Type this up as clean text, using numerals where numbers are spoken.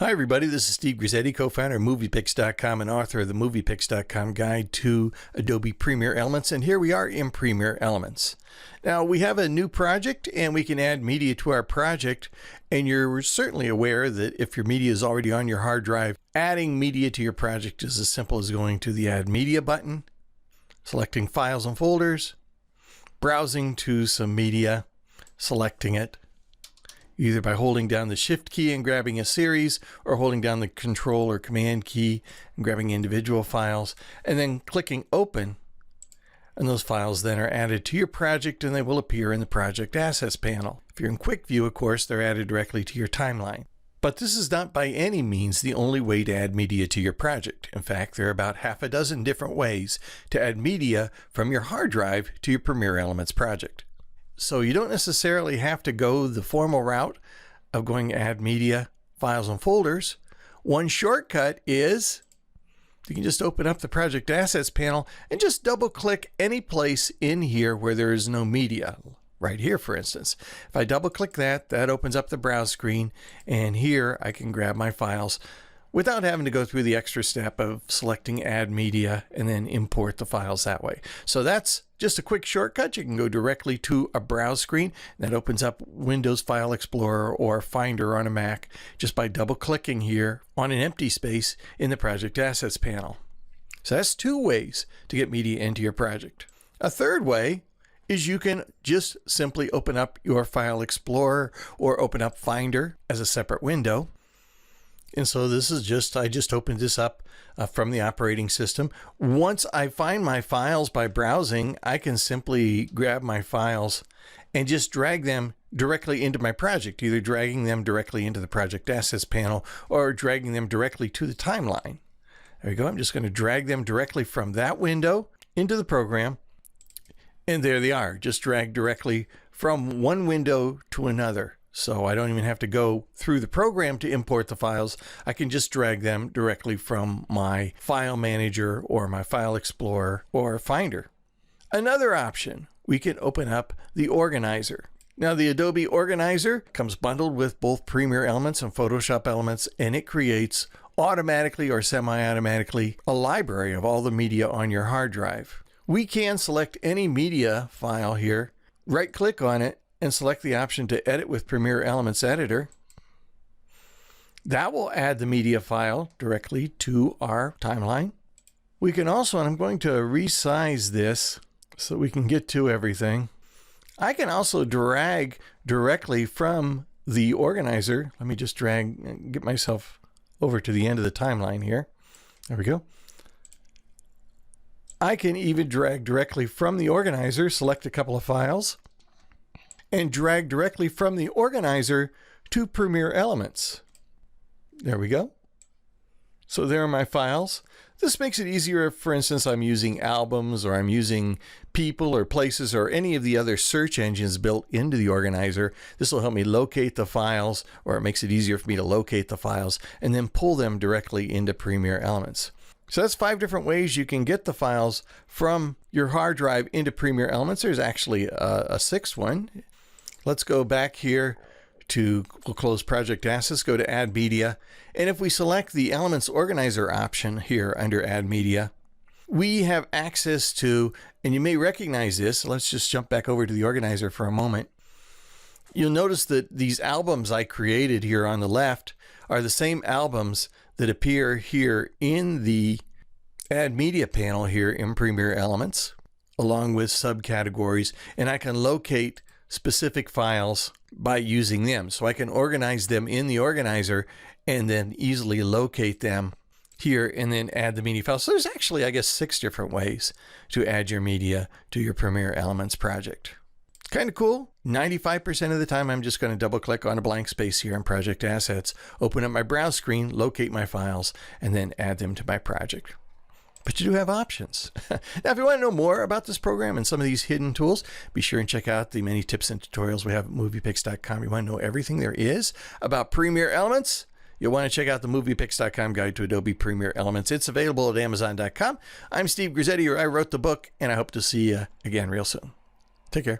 Hi everybody, this is Steve Grizzetti, co-founder of MoviePix.com and author of the MoviePix.com Guide to Adobe Premiere Elements, and here we are in Premiere Elements. Now we have a new project and we can add media to our project, and you're certainly aware that if your media is already on your hard drive, adding media to your project is as simple as going to the Add Media button, selecting Files and Folders, browsing to some media, selecting it, either by holding down the Shift key and grabbing a series, or holding down the Control or Command key and grabbing individual files, and then clicking Open, and those files then are added to your project and they will appear in the Project Assets panel. If you're in Quick View, of course, they're added directly to your timeline. But this is not by any means the only way to add media to your project. In fact, there are about half a dozen different ways to add media from your hard drive to your Premiere Elements project. So you don't necessarily have to go the formal route of going to Add Media, Files and Folders. One shortcut is you can just open up the Project Assets panel and just double click any place in here where there is no media. Right here, for instance. If I double click that, that opens up the browse screen, and here I can grab my files without having to go through the extra step of selecting Add Media and then import the files that way. So that's just a quick shortcut. You can go directly to a browse screen that opens up Windows File Explorer or Finder on a Mac just by double clicking here on an empty space in the Project Assets panel. So that's two ways to get media into your project. A third way is you can just simply open up your File Explorer or open up Finder as a separate window. And so this is just, I just opened this up from the operating system. Once I find my files by browsing, I can simply grab my files and just drag them directly into my project, either dragging them directly into the Project Assets panel or dragging them directly to the timeline. There we go. I'm just going to drag them directly from that window into the program. And there they are, just dragged directly from one window to another. So I don't even have to go through the program to import the files. I can just drag them directly from my file manager or my file explorer or Finder. Another option, we can open up the Organizer. Now the Adobe Organizer comes bundled with both Premiere Elements and Photoshop Elements, and it creates automatically or semi-automatically a library of all the media on your hard drive. We can select any media file here, right click on it, and select the option to edit with Premiere Elements Editor. That will add the media file directly to our timeline. We can also, and I'm going to resize this so we can get to everything. I can also drag directly from the Organizer. Let me just drag, get myself over to the end of the timeline here. There we go. I can even drag directly from the Organizer, select a couple of files, and drag directly from the Organizer to Premiere Elements. There we go. So there are my files. This makes it easier if, for instance, I'm using albums or I'm using people or places or any of the other search engines built into the Organizer. This will help me locate the files, or it makes it easier for me to locate the files and then pull them directly into Premiere Elements. So that's 5 different ways you can get the files from your hard drive into Premiere Elements. There's actually a 6th one. Let's go back here to, we'll close Project Assets, go to Add Media. And if we select the Elements Organizer option here under Add Media, we have access to, and you may recognize this, let's just jump back over to the Organizer for a moment. You'll notice that these albums I created here on the left are the same albums that appear here in the Add Media panel here in Premiere Elements, along with subcategories, and I can locate specific files by using them. So I can organize them in the Organizer and then easily locate them here and then add the media files. So there's actually, I guess, 6 different ways to add your media to your Premiere Elements project. Kind of cool. 95% of the time, I'm just going to double click on a blank space here in Project Assets, open up my browse screen, locate my files, and then add them to my project. But you do have options. Now, if you want to know more about this program and some of these hidden tools, be sure and check out the many tips and tutorials we have at MoviePix.com. You want to know everything there is about Premiere Elements? You'll want to check out the MoviePix.com Guide to Adobe Premiere Elements. It's available at Amazon.com. I'm Steve Grizzetti, or I wrote the book, and I hope to see you again real soon. Take care.